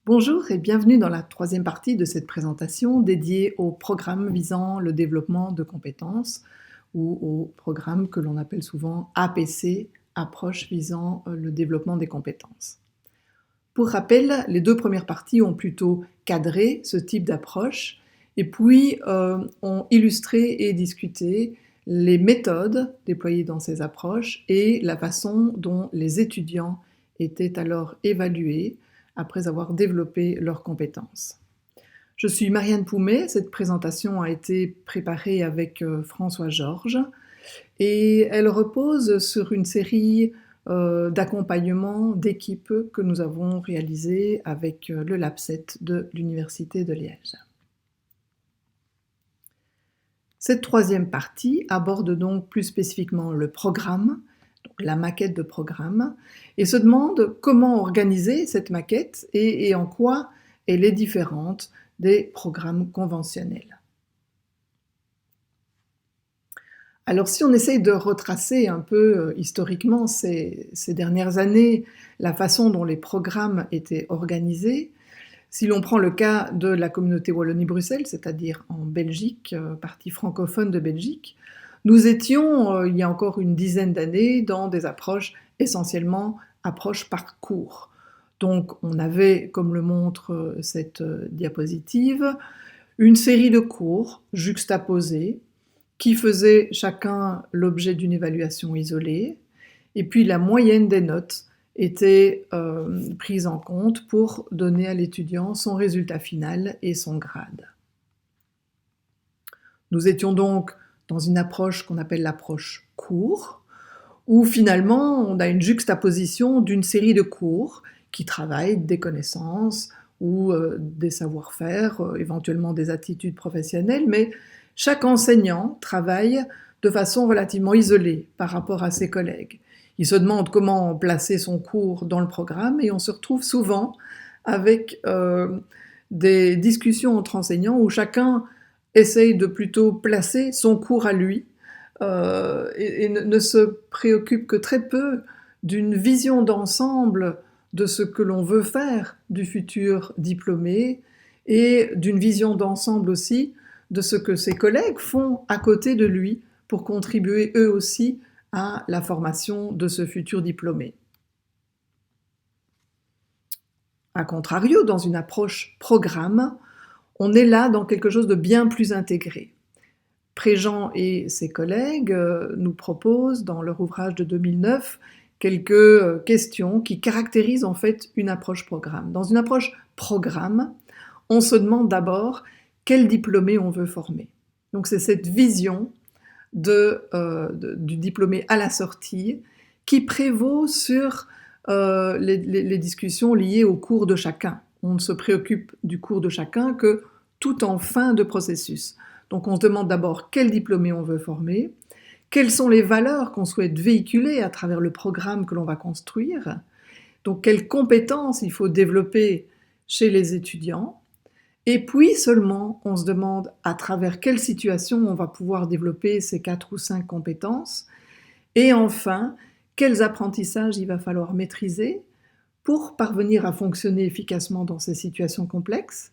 Bonjour et bienvenue dans la troisième partie de cette présentation dédiée au programme visant le développement de compétences ou au programme que l'on appelle souvent APC, approche visant le développement des compétences. Pour rappel, les deux premières parties ont plutôt cadré ce type d'approche et puis ont illustré et discuté les méthodes déployées dans ces approches et la façon dont les étudiants étaient alors évalués après avoir développé leurs compétences. Je suis Marianne Poumet, cette présentation a été préparée avec François Georges et elle repose sur une série d'accompagnements d'équipes que nous avons réalisées avec le LabSet de l'Université de Liège. Cette troisième partie aborde donc plus spécifiquement le programme, donc la maquette de programme, et se demande comment organiser cette maquette et en quoi elle est différente des programmes conventionnels. Alors si on essaye de retracer un peu historiquement ces dernières années la façon dont les programmes étaient organisés, si l'on prend le cas de la communauté Wallonie-Bruxelles, c'est-à-dire en Belgique, partie francophone de Belgique, nous étions, il y a encore une dizaine d'années, dans des approches essentiellement approches par cours. Donc on avait, comme le montre cette diapositive, une série de cours juxtaposés qui faisaient chacun l'objet d'une évaluation isolée, et puis la moyenne des notes était prise en compte pour donner à l'étudiant son résultat final et son grade. Nous étions donc dans une approche qu'on appelle l'approche cours, où finalement on a une juxtaposition d'une série de cours qui travaillent des connaissances ou des savoir-faire, éventuellement des attitudes professionnelles, mais chaque enseignant travaille de façon relativement isolée par rapport à ses collègues. Il se demande comment placer son cours dans le programme et on se retrouve souvent avec des discussions entre enseignants où chacun essaye de plutôt placer son cours à lui et ne se préoccupe que très peu d'une vision d'ensemble de ce que l'on veut faire du futur diplômé et d'une vision d'ensemble aussi de ce que ses collègues font à côté de lui pour contribuer eux aussi à la formation de ce futur diplômé. A contrario, dans une approche programme, on est là dans quelque chose de bien plus intégré. Préjean et ses collègues nous proposent, dans leur ouvrage de 2009, quelques questions qui caractérisent en fait une approche programme. Dans une approche programme, on se demande d'abord quel diplômé on veut former. Donc c'est cette vision du diplômé à la sortie qui prévaut sur les discussions liées au cours de chacun. On ne se préoccupe du cours de chacun que tout en fin de processus. Donc on se demande d'abord quel diplômé on veut former, quelles sont les valeurs qu'on souhaite véhiculer à travers le programme que l'on va construire, donc quelles compétences il faut développer chez les étudiants, et puis seulement on se demande à travers quelle situation on va pouvoir développer ces 4 ou 5 compétences, et enfin quels apprentissages il va falloir maîtriser pour parvenir à fonctionner efficacement dans ces situations complexes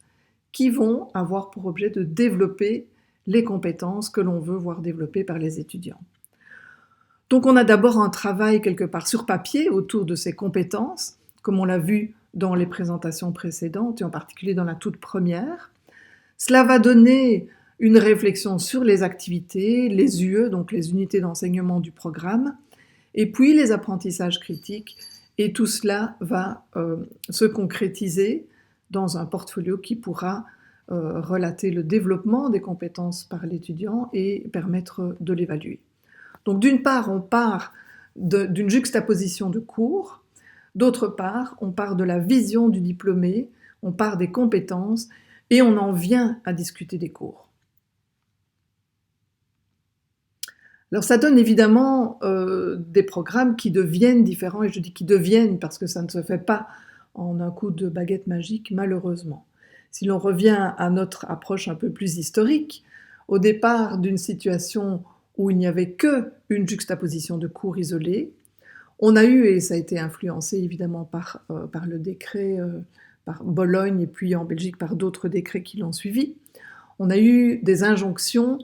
qui vont avoir pour objet de développer les compétences que l'on veut voir développées par les étudiants. Donc on a d'abord un travail quelque part sur papier autour de ces compétences, comme on l'a vu dans les présentations précédentes, et en particulier dans la toute première. Cela va donner une réflexion sur les activités, les UE, donc les unités d'enseignement du programme, et puis les apprentissages critiques, et tout cela va se concrétiser dans un portfolio qui pourra relater le développement des compétences par l'étudiant et permettre de l'évaluer. Donc d'une part, on part d'une juxtaposition de cours, d'autre part, on part de la vision du diplômé, on part des compétences et on en vient à discuter des cours. Alors ça donne évidemment des programmes qui deviennent différents, et je dis qui deviennent parce que ça ne se fait pas en un coup de baguette magique, malheureusement. Si l'on revient à notre approche un peu plus historique, au départ d'une situation où il n'y avait qu'une juxtaposition de cours isolés, on a eu, et ça a été influencé évidemment par le décret par Bologne et puis en Belgique par d'autres décrets qui l'ont suivi, on a eu des injonctions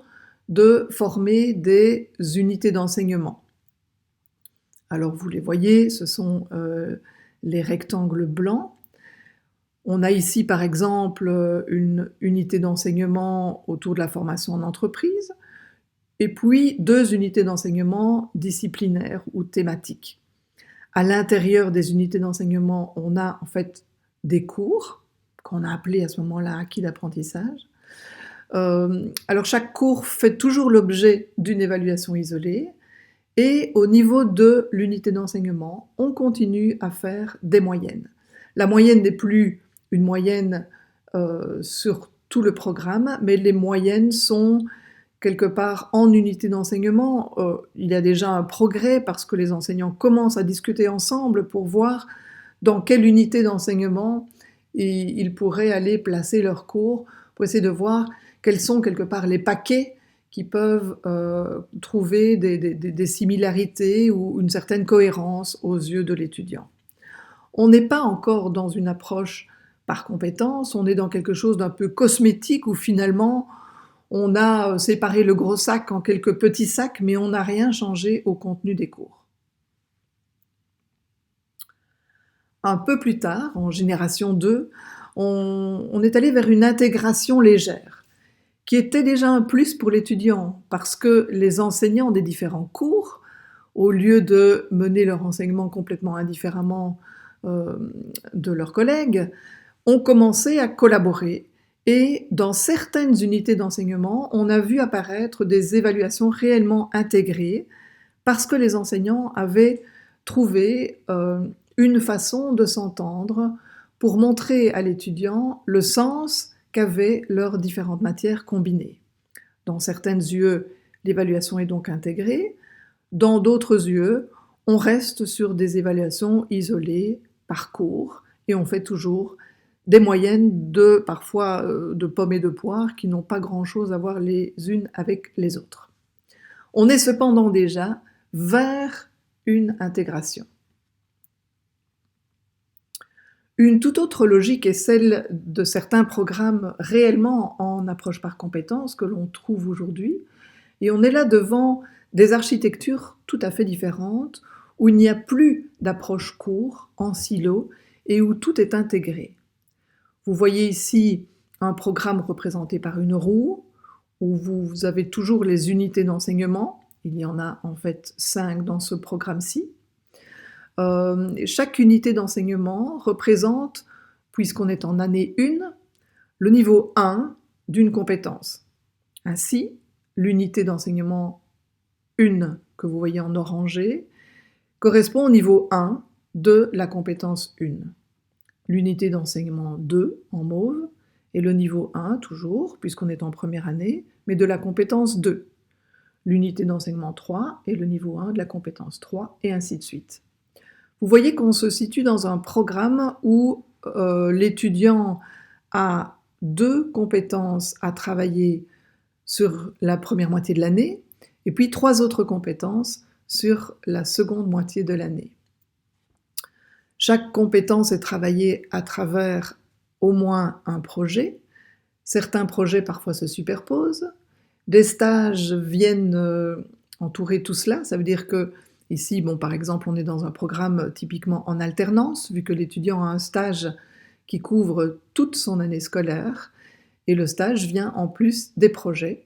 de former des unités d'enseignement. Alors vous les voyez, ce sont les rectangles blancs. On a ici par exemple une unité d'enseignement autour de la formation en entreprise, et puis 2 unités d'enseignement disciplinaires ou thématiques. À l'intérieur des unités d'enseignement, on a en fait des cours, qu'on a appelés à ce moment-là acquis d'apprentissage. Alors chaque cours fait toujours l'objet d'une évaluation isolée, et au niveau de l'unité d'enseignement, on continue à faire des moyennes. La moyenne n'est plus une moyenne sur tout le programme, mais les moyennes sont quelque part en unité d'enseignement. Il y a déjà un progrès parce que les enseignants commencent à discuter ensemble pour voir dans quelle unité d'enseignement ils pourraient aller placer leurs cours, pour essayer de voir quels sont quelque part les paquets qui peuvent trouver des similarités ou une certaine cohérence aux yeux de l'étudiant. On n'est pas encore dans une approche par compétence, on est dans quelque chose d'un peu cosmétique où finalement on a séparé le gros sac en quelques petits sacs, mais on n'a rien changé au contenu des cours. Un peu plus tard, en génération 2, on est allé vers une intégration légère, qui était déjà un plus pour l'étudiant, parce que les enseignants des différents cours, au lieu de mener leur enseignement complètement indifféremment de leurs collègues, ont commencé à collaborer. Et dans certaines unités d'enseignement, on a vu apparaître des évaluations réellement intégrées, parce que les enseignants avaient trouvé une façon de s'entendre pour montrer à l'étudiant le sens qu'avaient leurs différentes matières combinées. Dans certaines UE, l'évaluation est donc intégrée. Dans d'autres UE, on reste sur des évaluations isolées par cours et on fait toujours des moyennes parfois de pommes et de poires qui n'ont pas grand-chose à voir les unes avec les autres. On est cependant déjà vers une intégration. Une toute autre logique est celle de certains programmes réellement en approche par compétences que l'on trouve aujourd'hui, et on est là devant des architectures tout à fait différentes, où il n'y a plus d'approche cours en silo et où tout est intégré. Vous voyez ici un programme représenté par une roue, où vous avez toujours les unités d'enseignement. Il y en a en fait 5 dans ce programme-ci. Chaque unité d'enseignement représente, puisqu'on est en année 1, le niveau 1 d'une compétence. Ainsi, l'unité d'enseignement 1 que vous voyez en orangé correspond au niveau 1 de la compétence 1. L'unité d'enseignement 2 en mauve est le niveau 1 toujours, puisqu'on est en première année, mais de la compétence 2. L'unité d'enseignement 3 est le niveau 1 de la compétence 3, et ainsi de suite. Vous voyez qu'on se situe dans un programme où l'étudiant a 2 compétences à travailler sur la première moitié de l'année, et puis 3 autres compétences sur la seconde moitié de l'année. Chaque compétence est travaillée à travers au moins un projet. Certains projets parfois se superposent. Des stages viennent entourer tout cela. Ça veut dire que ici, par exemple, on est dans un programme typiquement en alternance, vu que l'étudiant a un stage qui couvre toute son année scolaire, et le stage vient en plus des projets.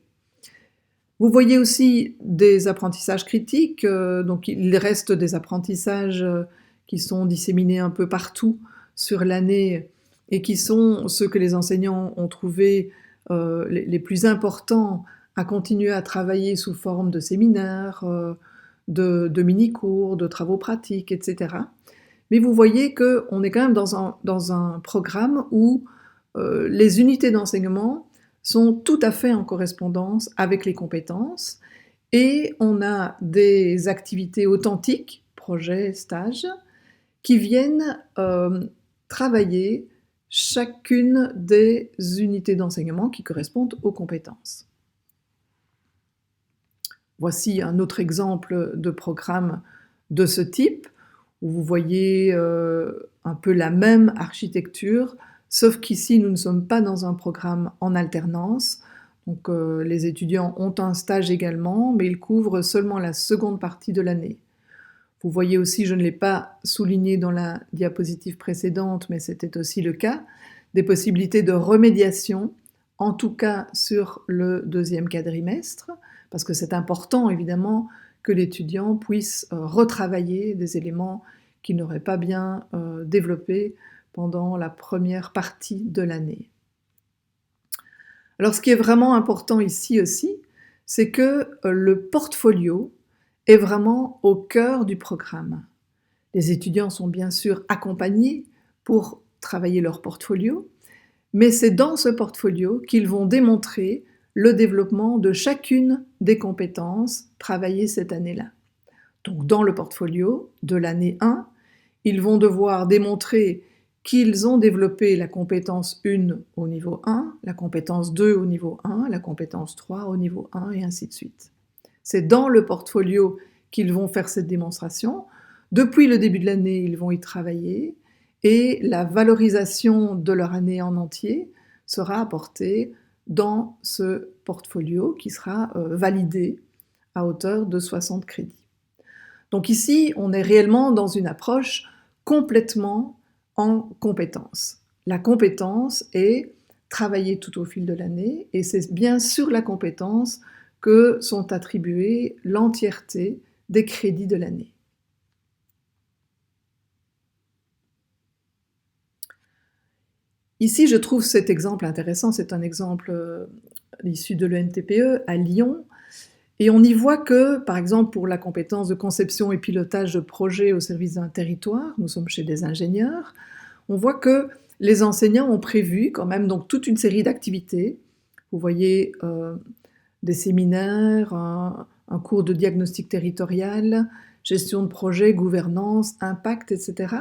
Vous voyez aussi des apprentissages critiques, donc il reste des apprentissages qui sont disséminés un peu partout sur l'année et qui sont ceux que les enseignants ont trouvé les plus importants à continuer à travailler sous forme de séminaires, de mini-cours, de travaux pratiques, etc. Mais vous voyez qu'on est quand même dans un programme où les unités d'enseignement sont tout à fait en correspondance avec les compétences et on a des activités authentiques, projets, stages, qui viennent travailler chacune des unités d'enseignement qui correspondent aux compétences. Voici un autre exemple de programme de ce type, où vous voyez un peu la même architecture sauf qu'ici, nous ne sommes pas dans un programme en alternance. Donc, les étudiants ont un stage également, mais ils couvrent seulement la seconde partie de l'année. Vous voyez aussi, je ne l'ai pas souligné dans la diapositive précédente, mais c'était aussi le cas, des possibilités de remédiation, en tout cas sur le deuxième quadrimestre, parce que c'est important évidemment que l'étudiant puisse retravailler des éléments qu'il n'aurait pas bien développés pendant la première partie de l'année. Alors ce qui est vraiment important ici aussi, c'est que le portfolio est vraiment au cœur du programme. Les étudiants sont bien sûr accompagnés pour travailler leur portfolio, mais c'est dans ce portfolio qu'ils vont démontrer le développement de chacune des compétences travaillées cette année-là. Donc dans le portfolio de l'année 1, ils vont devoir démontrer qu'ils ont développé la compétence 1 au niveau 1, la compétence 2 au niveau 1, la compétence 3 au niveau 1 et ainsi de suite. C'est dans le portfolio qu'ils vont faire cette démonstration. Depuis le début de l'année, ils vont y travailler et la valorisation de leur année en entier sera apportée dans ce portfolio qui sera validé à hauteur de 60 crédits. Donc ici, on est réellement dans une approche complètement en compétences. La compétence est travaillée tout au fil de l'année et c'est bien sur la compétence que sont attribués l'entièreté des crédits de l'année. Ici, je trouve cet exemple intéressant, c'est un exemple issu de l'ENTPE à Lyon, et on y voit que, par exemple, pour la compétence de conception et pilotage de projets au service d'un territoire, nous sommes chez des ingénieurs, on voit que les enseignants ont prévu quand même donc toute une série d'activités. Vous voyez des séminaires, un cours de diagnostic territorial, gestion de projet, gouvernance, impact, etc.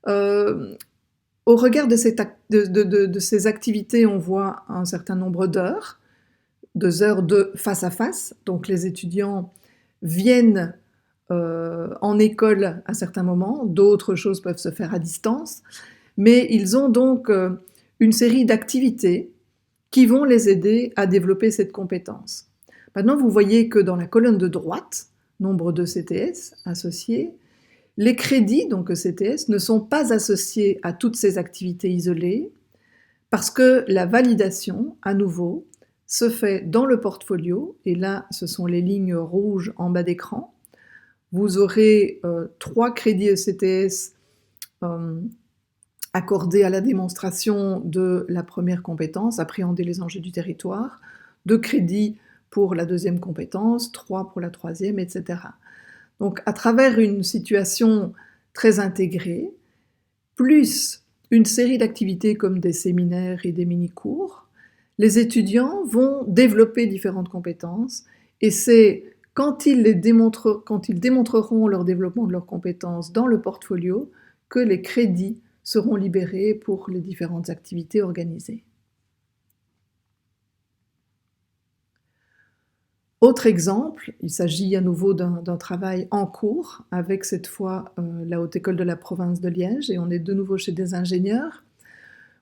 Au regard de ces activités, on voit un certain nombre d'heures, 2 heures de face à face. Donc les étudiants viennent en école à certains moments, d'autres choses peuvent se faire à distance, mais ils ont donc une série d'activités qui vont les aider à développer cette compétence. Maintenant, vous voyez que dans la colonne de droite, nombre de CTS associés, les crédits, donc CTS, ne sont pas associés à toutes ces activités isolées parce que la validation, à nouveau, se fait dans le portfolio, et là, ce sont les lignes rouges en bas d'écran. Vous aurez 3 crédits ECTS accordés à la démonstration de la première compétence, appréhender les enjeux du territoire, 2 crédits pour la deuxième compétence, 3 pour la troisième, etc. Donc, à travers une situation très intégrée, plus une série d'activités comme des séminaires et des mini-cours, les étudiants vont développer différentes compétences et c'est quand ils démontreront leur développement de leurs compétences dans le portfolio que les crédits seront libérés pour les différentes activités organisées. Autre exemple, il s'agit à nouveau d'un travail en cours avec cette fois la Haute École de la province de Liège et on est de nouveau chez des ingénieurs.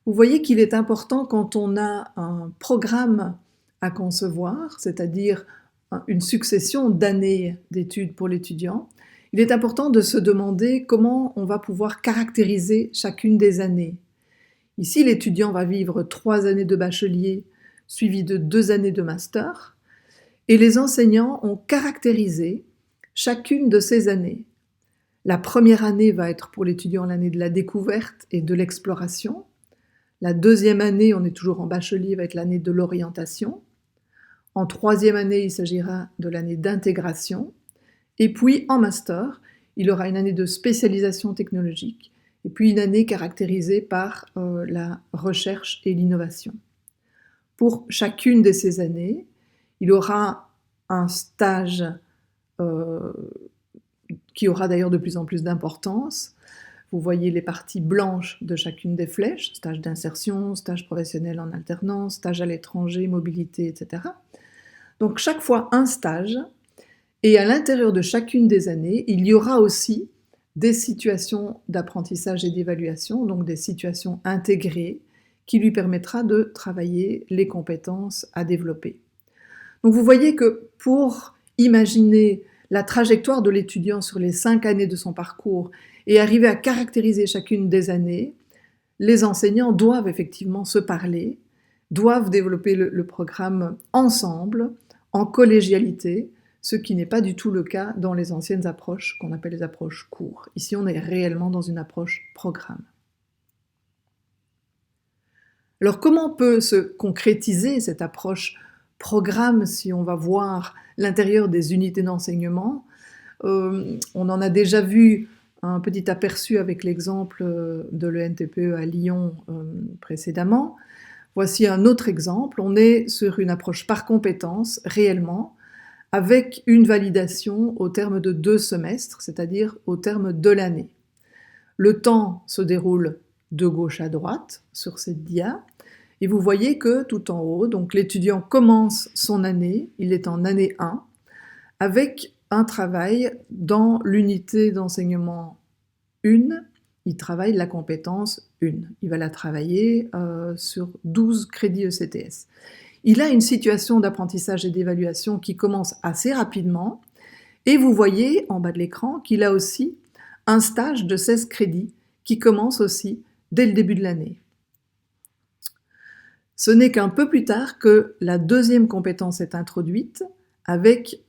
Vous voyez qu'il est important quand on a un programme à concevoir, c'est-à-dire une succession d'années d'études pour l'étudiant, il est important de se demander comment on va pouvoir caractériser chacune des années. Ici, l'étudiant va vivre 3 années de bachelier suivies de 2 années de master, et les enseignants ont caractérisé chacune de ces années. La première année va être pour l'étudiant l'année de la découverte et de l'exploration. La deuxième année, on est toujours en bachelier, va être l'année de l'orientation. En troisième année, il s'agira de l'année d'intégration. Et puis, en master, il aura une année de spécialisation technologique. Et puis, une année caractérisée par la recherche et l'innovation. Pour chacune de ces années, il aura un stage qui aura d'ailleurs de plus en plus d'importance. Vous voyez les parties blanches de chacune des flèches, stage d'insertion, stage professionnel en alternance, stage à l'étranger, mobilité, etc. Donc chaque fois un stage, et à l'intérieur de chacune des années, il y aura aussi des situations d'apprentissage et d'évaluation, donc des situations intégrées, qui lui permettra de travailler les compétences à développer. Donc vous voyez que pour imaginer la trajectoire de l'étudiant sur les 5 années de son parcours et arriver à caractériser chacune des années, les enseignants doivent effectivement se parler, doivent développer le programme ensemble, en collégialité, ce qui n'est pas du tout le cas dans les anciennes approches qu'on appelle les approches cours. Ici, on est réellement dans une approche programme. Alors, comment peut se concrétiser cette approche programme si on va voir l'intérieur des unités d'enseignement? On en a déjà vu un petit aperçu avec l'exemple de l'ENTPE à Lyon précédemment. Voici un autre exemple. On est sur une approche par compétence, réellement, avec une validation au terme de 2 semestres, c'est-à-dire au terme de l'année. Le temps se déroule de gauche à droite sur cette dia, et vous voyez que tout en haut, donc l'étudiant commence son année, il est en année 1, avec un travail dans l'unité d'enseignement 1, il travaille la compétence 1. Il va la travailler sur 12 crédits ECTS. Il a une situation d'apprentissage et d'évaluation qui commence assez rapidement, et vous voyez en bas de l'écran qu'il a aussi un stage de 16 crédits qui commence aussi dès le début de l'année. Ce n'est qu'un peu plus tard que la deuxième compétence est introduite avec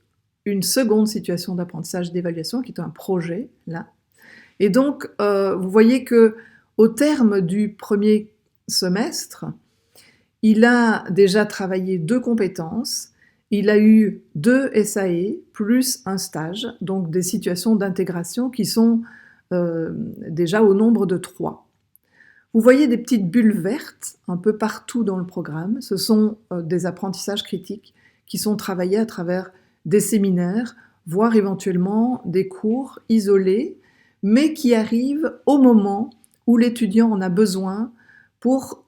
une seconde situation d'apprentissage d'évaluation qui est un projet, là. Et donc, vous voyez que au terme du premier semestre, il a déjà travaillé 2 compétences, il a eu 2 SAE plus un stage, donc des situations d'intégration qui sont déjà au nombre de 3. Vous voyez des petites bulles vertes un peu partout dans le programme. Ce sont des apprentissages critiques qui sont travaillés à travers des séminaires, voire éventuellement des cours isolés, mais qui arrivent au moment où l'étudiant en a besoin pour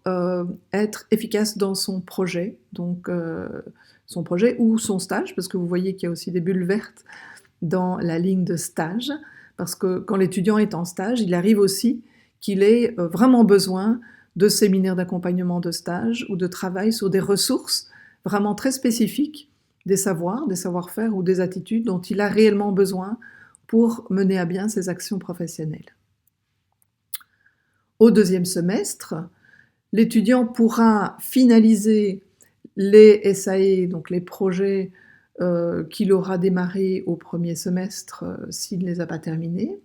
être efficace dans son projet, donc son projet ou son stage, parce que vous voyez qu'il y a aussi des bulles vertes dans la ligne de stage, parce que quand l'étudiant est en stage, il arrive aussi qu'il ait vraiment besoin de séminaires d'accompagnement de stage ou de travail sur des ressources vraiment très spécifiques, des savoirs, des savoir-faire ou des attitudes dont il a réellement besoin pour mener à bien ses actions professionnelles. Au deuxième semestre, l'étudiant pourra finaliser les SAE, donc les projets qu'il aura démarrés au premier semestre s'il ne les a pas terminés.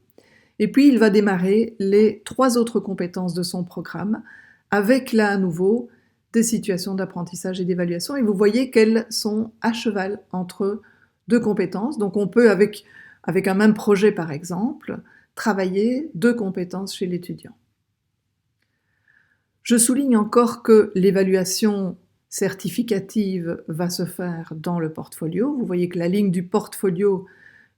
Et puis, il va démarrer les 3 autres compétences de son programme, avec là à nouveau des situations d'apprentissage et d'évaluation. Et vous voyez qu'elles sont à cheval entre 2 compétences. Donc, on peut, avec un même projet par exemple, travailler 2 compétences chez l'étudiant. Je souligne encore que l'évaluation certificative va se faire dans le portfolio. Vous voyez que la ligne du portfolio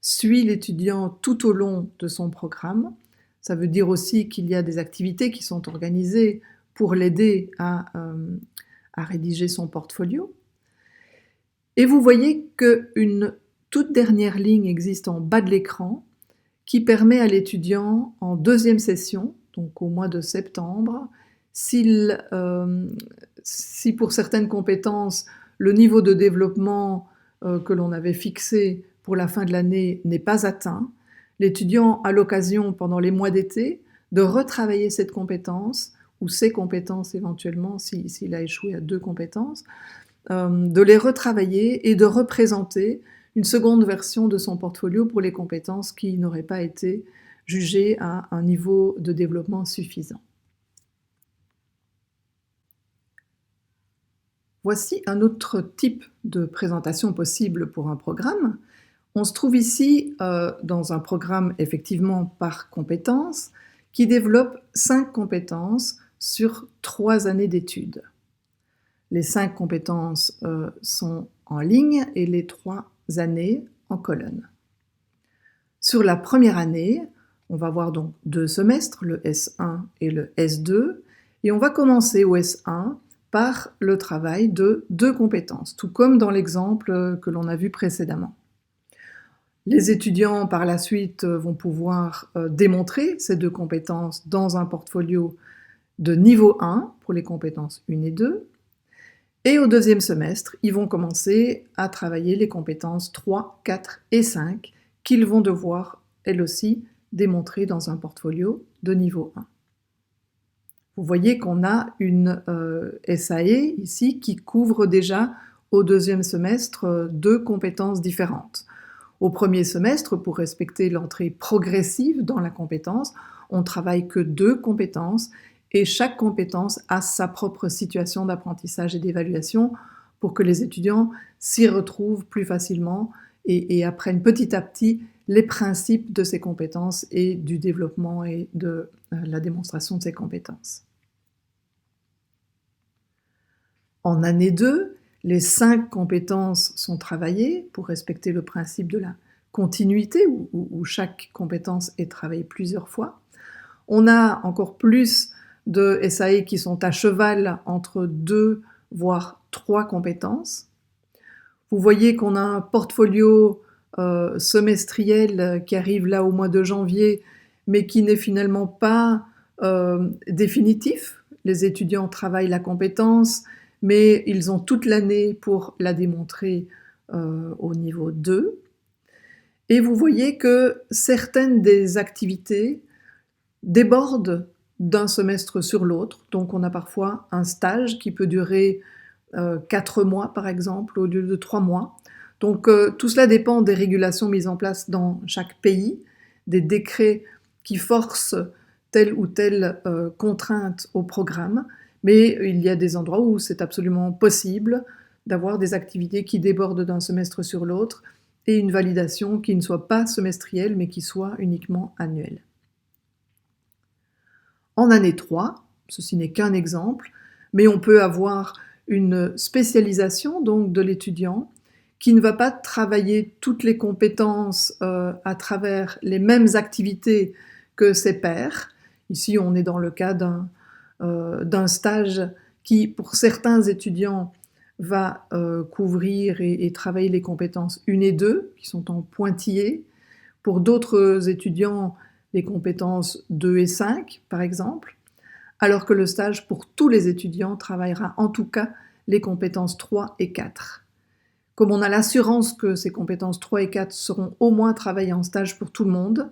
suit l'étudiant tout au long de son programme. Ça veut dire aussi qu'il y a des activités qui sont organisées pour l'aider à rédiger son portfolio. Et vous voyez qu'une toute dernière ligne existe en bas de l'écran qui permet à l'étudiant en 2e session, donc au mois de septembre, si pour certaines compétences, le niveau de développement que l'on avait fixé pour la fin de l'année n'est pas atteint, l'étudiant a l'occasion pendant les mois d'été de retravailler cette compétence ou ces compétences éventuellement s'il a échoué à 2 compétences, de les retravailler et de représenter une seconde version de son portfolio pour les compétences qui n'auraient pas été jugées à un niveau de développement suffisant. Voici un autre type de présentation possible pour un programme. On se trouve ici dans un programme effectivement par compétences qui développe 5 compétences sur 3 années d'études. Les 5 compétences sont en ligne et les 3 années en colonne. Sur la première année, on va voir donc 2 semestres, le S1 et le S2, et on va commencer au S1 par le travail de 2 compétences, tout comme dans l'exemple que l'on a vu précédemment. Les étudiants, par la suite, vont pouvoir démontrer ces 2 compétences dans un portfolio de niveau 1 pour les compétences 1 et 2. Et au 2e semestre, ils vont commencer à travailler les compétences 3, 4 et 5 qu'ils vont devoir, elles aussi, démontrer dans un portfolio de niveau 1. Vous voyez qu'on a une SAE ici qui couvre déjà au 2e semestre 2 compétences différentes. Au 1er semestre, pour respecter l'entrée progressive dans la compétence, on travaille que 2 compétences et chaque compétence a sa propre situation d'apprentissage et d'évaluation pour que les étudiants s'y retrouvent plus facilement et apprennent petit à petit les principes de ces compétences et du développement et de la démonstration de ces compétences. En année 2, les 5 compétences sont travaillées pour respecter le principe de la continuité où chaque compétence est travaillée plusieurs fois. On a encore plus de SAE qui sont à cheval entre 2 voire 3 compétences. Vous voyez qu'on a un portfolio semestriel qui arrive là au mois de janvier, mais qui n'est finalement pas définitif. Les étudiants travaillent la compétence, mais ils ont toute l'année pour la démontrer au niveau 2. Et vous voyez que certaines des activités débordent d'un semestre sur l'autre. Donc on a parfois un stage qui peut durer 4 mois par exemple au lieu de 3 mois. Donc tout cela dépend des régulations mises en place dans chaque pays, des décrets qui forcent telle ou telle contrainte au programme, mais il y a des endroits où c'est absolument possible d'avoir des activités qui débordent d'un semestre sur l'autre et une validation qui ne soit pas semestrielle mais qui soit uniquement annuelle. En année 3, ceci n'est qu'un exemple, mais on peut avoir une spécialisation donc de l'étudiant qui ne va pas travailler toutes les compétences à travers les mêmes activités que ses pairs. Ici, on est dans le cas d'un stage qui, pour certains étudiants, va couvrir et travailler les compétences 1 et 2, qui sont en pointillé. Pour d'autres étudiants, les compétences 2 et 5, par exemple, alors que le stage pour tous les étudiants travaillera en tout cas les compétences 3 et 4. Comme on a l'assurance que ces compétences 3 et 4 seront au moins travaillées en stage pour tout le monde,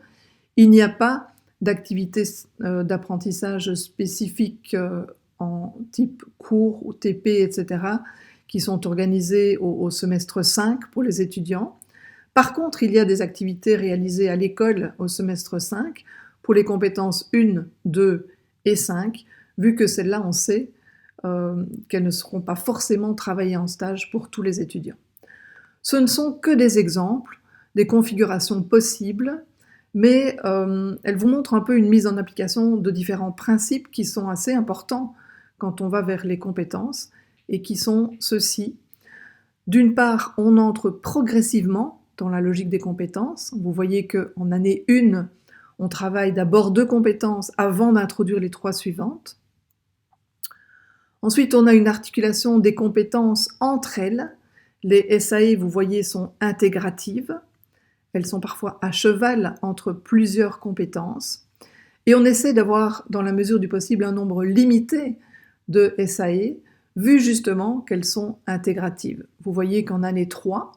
il n'y a pas d'activités d'apprentissage spécifiques en type cours ou TP, etc., qui sont organisées au semestre 5 pour les étudiants. Par contre, il y a des activités réalisées à l'école au semestre 5 pour les compétences 1, 2 et 5, vu que celles-là, on sait qu'elles ne seront pas forcément travaillées en stage pour tous les étudiants. Ce ne sont que des exemples, des configurations possibles, mais elles vous montrent un peu une mise en application de différents principes qui sont assez importants quand on va vers les compétences, et qui sont ceux-ci. D'une part, on entre progressivement dans la logique des compétences. Vous voyez qu'en année 1, on travaille d'abord 2 compétences avant d'introduire les 3 suivantes. Ensuite, on a une articulation des compétences entre elles. Les SAE, vous voyez, sont intégratives. Elles sont parfois à cheval entre plusieurs compétences. Et on essaie d'avoir, dans la mesure du possible, un nombre limité de SAE, vu justement qu'elles sont intégratives. Vous voyez qu'en année 3,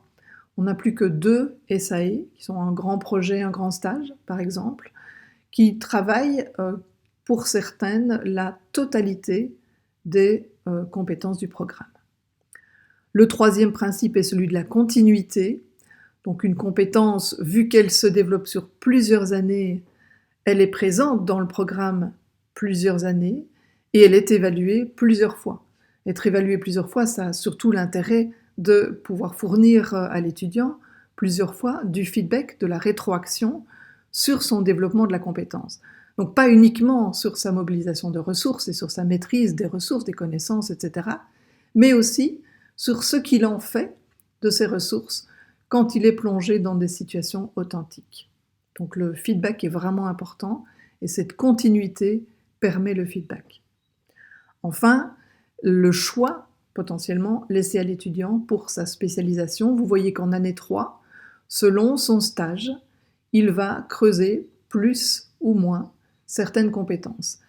on n'a plus que 2 SAE, qui sont un grand projet, un grand stage, par exemple, qui travaillent, pour certaines, la totalité des compétences du programme. Le 3e principe est celui de la continuité. Donc une compétence, vu qu'elle se développe sur plusieurs années, elle est présente dans le programme plusieurs années et elle est évaluée plusieurs fois. Être évaluée plusieurs fois, ça a surtout l'intérêt de pouvoir fournir à l'étudiant plusieurs fois du feedback, de la rétroaction sur son développement de la compétence. Donc pas uniquement sur sa mobilisation de ressources et sur sa maîtrise des ressources, des connaissances, etc., mais aussi sur ce qu'il en fait de ces ressources quand il est plongé dans des situations authentiques. Donc le feedback est vraiment important et cette continuité permet le feedback. Enfin, le choix potentiellement laissé à l'étudiant pour sa spécialisation. Vous voyez qu'en année 3, selon son stage, il va creuser plus ou moins certaines compétences.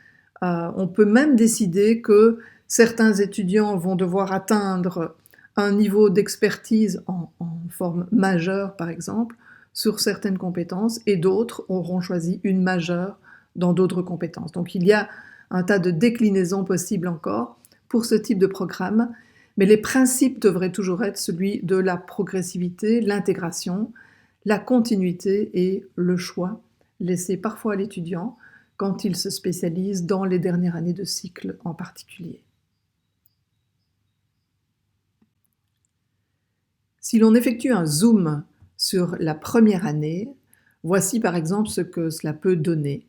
On peut même décider que certains étudiants vont devoir atteindre un niveau d'expertise en forme majeure, par exemple, sur certaines compétences, et d'autres auront choisi une majeure dans d'autres compétences. Donc il y a un tas de déclinaisons possibles encore pour ce type de programme, mais les principes devraient toujours être celui de la progressivité, l'intégration, la continuité et le choix laissé parfois à l'étudiant quand il se spécialise dans les dernières années de cycle en particulier. Si l'on effectue un zoom sur la première année, voici par exemple ce que cela peut donner.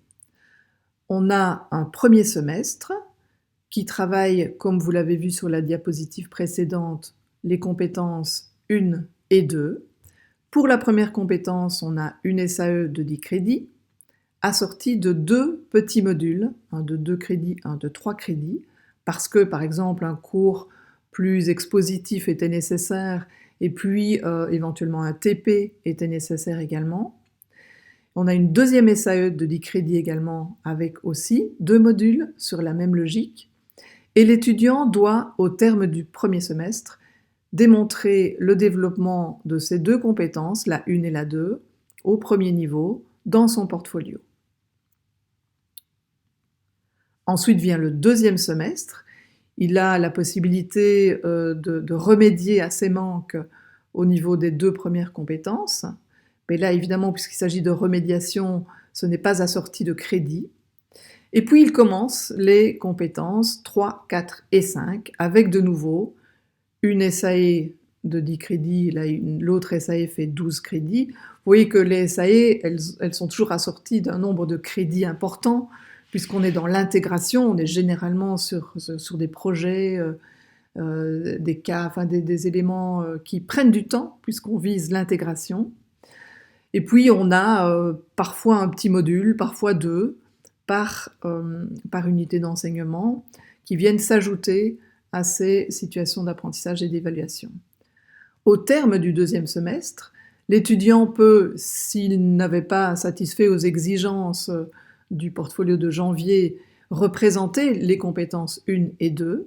On a un premier semestre qui travaille, comme vous l'avez vu sur la diapositive précédente, les compétences 1 et 2. Pour la première compétence, on a une SAE de 10 crédits, assortie de 2 petits modules, un de 2 crédits, un de 3 crédits, parce que, par exemple, un cours plus expositif était nécessaire, et puis éventuellement un TP était nécessaire également. On a une deuxième SAE de 10 crédits également, avec aussi 2 modules sur la même logique. Et l'étudiant doit, au terme du premier semestre, démontrer le développement de ces 2 compétences, la 1 et la 2, au premier niveau, dans son portfolio. Ensuite vient le deuxième semestre. Il a la possibilité de remédier à ses manques au niveau des 2 premières compétences. Mais là, évidemment, puisqu'il s'agit de remédiation, ce n'est pas assorti de crédit. Et puis, il commence les compétences 3, 4 et 5, avec de nouveau une SAE de 10 crédits, l'autre SAE fait 12 crédits. Vous voyez que les SAE, elles sont toujours assorties d'un nombre de crédits important, puisqu'on est dans l'intégration, on est généralement sur des projets, des cas, enfin des éléments qui prennent du temps, puisqu'on vise l'intégration. Et puis on a parfois un petit module, parfois 2, par unité d'enseignement, qui viennent s'ajouter à ces situations d'apprentissage et d'évaluation. Au terme du deuxième semestre, l'étudiant peut, s'il n'avait pas satisfait aux exigences du portfolio de janvier, représenter les compétences 1 et 2,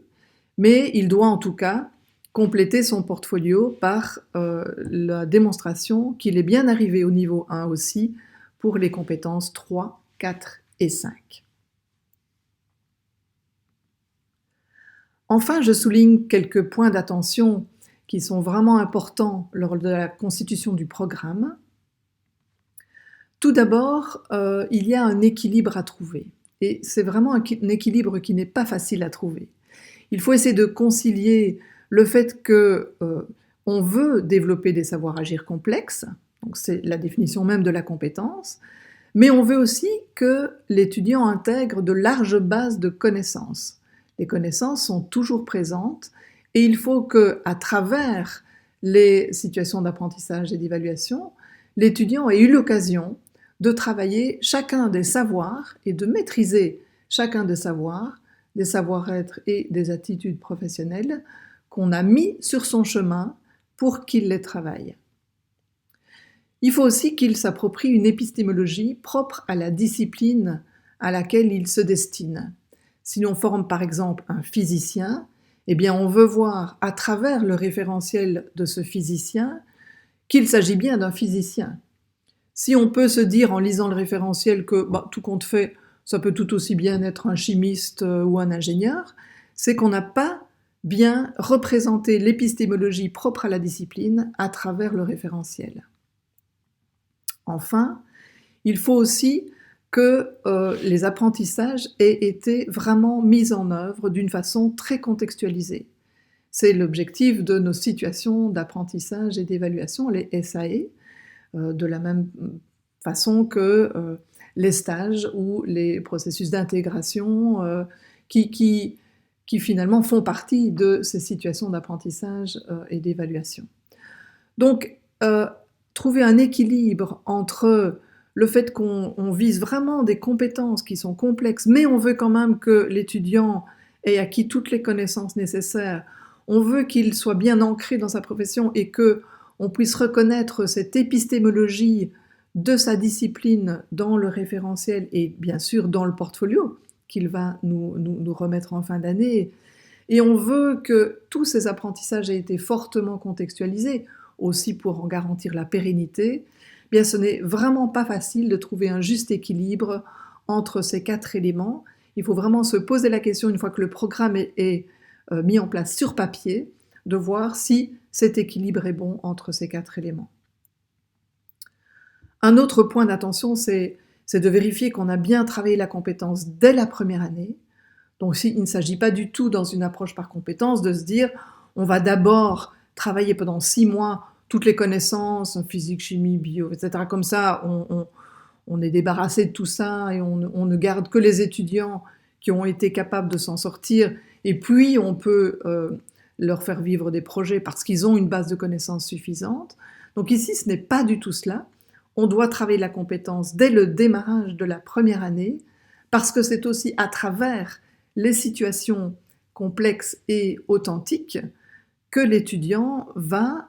mais il doit en tout cas compléter son portfolio par la démonstration qu'il est bien arrivé au niveau 1 aussi pour les compétences 3, 4 et 5. Enfin, je souligne quelques points d'attention qui sont vraiment importants lors de la constitution du programme. Tout d'abord, il y a un équilibre à trouver. Et c'est vraiment un équilibre qui n'est pas facile à trouver. Il faut essayer de concilier le fait qu'on veut développer des savoirs-agir complexes, donc c'est la définition même de la compétence, mais on veut aussi que l'étudiant intègre de larges bases de connaissances. Les connaissances sont toujours présentes et il faut qu'à travers les situations d'apprentissage et d'évaluation, l'étudiant ait eu l'occasion de travailler chacun des savoirs et de maîtriser chacun des savoirs, des savoir-être et des attitudes professionnelles qu'on a mis sur son chemin pour qu'il les travaille. Il faut aussi qu'il s'approprie une épistémologie propre à la discipline à laquelle il se destine. Si l'on forme par exemple un physicien, eh bien on veut voir à travers le référentiel de ce physicien qu'il s'agit bien d'un physicien. Si on peut se dire en lisant le référentiel que tout compte fait, ça peut tout aussi bien être un chimiste ou un ingénieur, c'est qu'on n'a pas bien représenté l'épistémologie propre à la discipline à travers le référentiel. Enfin, il faut aussi que les apprentissages aient été vraiment mis en œuvre d'une façon très contextualisée. C'est l'objectif de nos situations d'apprentissage et d'évaluation, les SAE, de la même façon que les stages ou les processus d'intégration qui finalement font partie de ces situations d'apprentissage et d'évaluation. Donc, trouver un équilibre entre le fait qu'on vise vraiment des compétences qui sont complexes, mais on veut quand même que l'étudiant ait acquis toutes les connaissances nécessaires, on veut qu'il soit bien ancré dans sa profession et que on puisse reconnaître cette épistémologie de sa discipline dans le référentiel et bien sûr dans le portfolio qu'il va nous remettre en fin d'année. Et on veut que tous ces apprentissages aient été fortement contextualisés, aussi pour en garantir la pérennité. Bien, ce n'est vraiment pas facile de trouver un juste équilibre entre ces 4 éléments. Il faut vraiment se poser la question, une fois que le programme est mis en place sur papier, de voir si cet équilibre est bon entre ces 4 éléments. Un autre point d'attention, c'est de vérifier qu'on a bien travaillé la compétence dès la première année. Donc il ne s'agit pas du tout, dans une approche par compétence, de se dire on va d'abord travailler pendant 6 mois toutes les connaissances, physique, chimie, bio, etc. Comme ça, on est débarrassé de tout ça et on ne garde que les étudiants qui ont été capables de s'en sortir. Et puis, on peut leur faire vivre des projets parce qu'ils ont une base de connaissances suffisante. Donc ici, ce n'est pas du tout cela. On doit travailler la compétence dès le démarrage de la première année parce que c'est aussi à travers les situations complexes et authentiques que l'étudiant va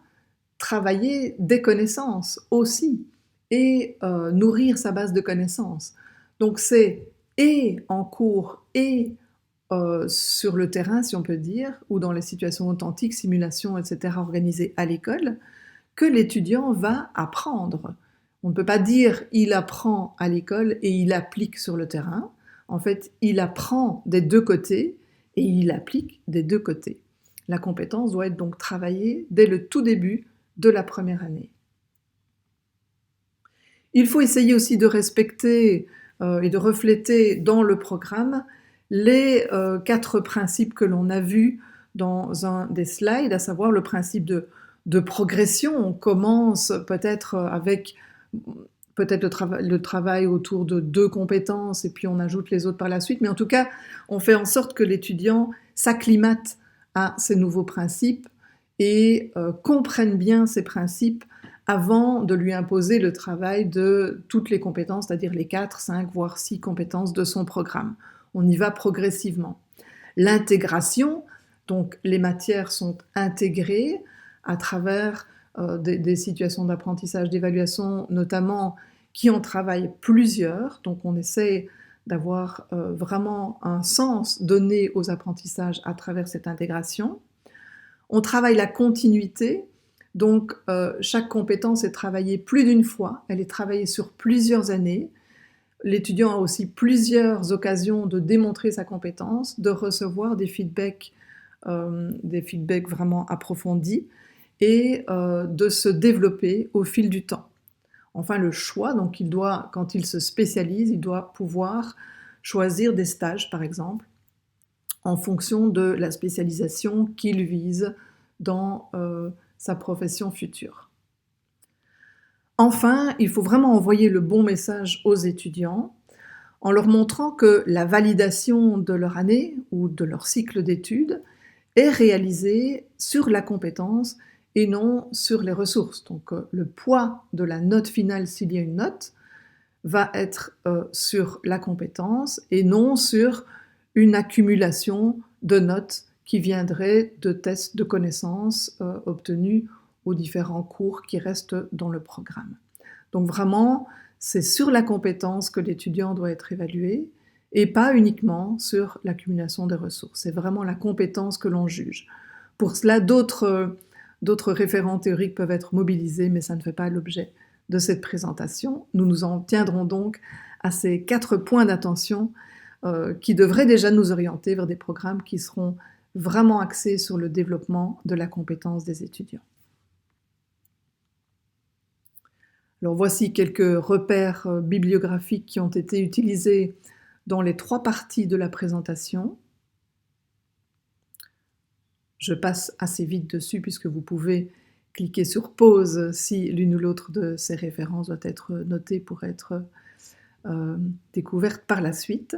travailler des connaissances aussi et nourrir sa base de connaissances. Donc c'est et en cours et sur le terrain, si on peut dire, ou dans les situations authentiques, simulations, etc., organisées à l'école, que l'étudiant va apprendre. On ne peut pas dire « il apprend à l'école et il applique sur le terrain ». En fait, il apprend des deux côtés et il applique des deux côtés. La compétence doit être donc travaillée dès le tout début de la première année. Il faut essayer aussi de respecter et de refléter dans le programme les 4 principes que l'on a vus dans un des slides, à savoir le principe de progression. On commence peut-être avec le travail autour de 2 compétences et puis on ajoute les autres par la suite, mais en tout cas, on fait en sorte que l'étudiant s'acclimate à ces nouveaux principes et comprenne bien ces principes avant de lui imposer le travail de toutes les compétences, c'est-à-dire les 4, 5, voire 6 compétences de son programme. On y va progressivement. L'intégration, donc les matières sont intégrées à travers des situations d'apprentissage, d'évaluation, notamment qui en travaillent plusieurs. Donc on essaie d'avoir vraiment un sens donné aux apprentissages à travers cette intégration. On travaille la continuité, donc chaque compétence est travaillée plus d'une fois, elle est travaillée sur plusieurs années. L'étudiant a aussi plusieurs occasions de démontrer sa compétence, de recevoir des feedbacks vraiment approfondis et de se développer au fil du temps. Enfin, le choix, donc quand il se spécialise, il doit pouvoir choisir des stages, par exemple, en fonction de la spécialisation qu'il vise dans sa profession future. Enfin, il faut vraiment envoyer le bon message aux étudiants en leur montrant que la validation de leur année ou de leur cycle d'études est réalisée sur la compétence et non sur les ressources. Donc le poids de la note finale, s'il y a une note, va être sur la compétence et non sur une accumulation de notes qui viendraient de tests de connaissances obtenus aux différents cours qui restent dans le programme. Donc vraiment, c'est sur la compétence que l'étudiant doit être évalué et pas uniquement sur l'accumulation des ressources. C'est vraiment la compétence que l'on juge. Pour cela, d'autres référents théoriques peuvent être mobilisés, mais ça ne fait pas l'objet de cette présentation. Nous nous en tiendrons donc à ces 4 points d'attention qui devraient déjà nous orienter vers des programmes qui seront vraiment axés sur le développement de la compétence des étudiants. Alors voici quelques repères bibliographiques qui ont été utilisés dans les 3 parties de la présentation. Je passe assez vite dessus puisque vous pouvez cliquer sur pause si l'une ou l'autre de ces références doit être notée pour être découverte par la suite.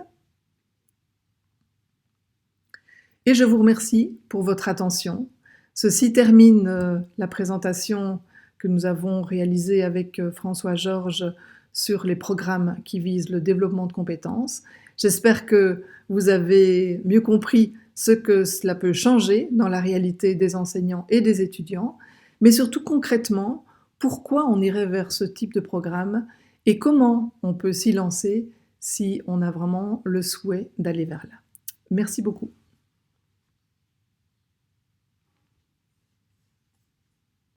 Et je vous remercie pour votre attention. Ceci termine la présentation que nous avons réalisée avec François Georges sur les programmes qui visent le développement de compétences. J'espère que vous avez mieux compris ce que cela peut changer dans la réalité des enseignants et des étudiants, mais surtout concrètement, pourquoi on irait vers ce type de programme et comment on peut s'y lancer si on a vraiment le souhait d'aller vers là. Merci beaucoup.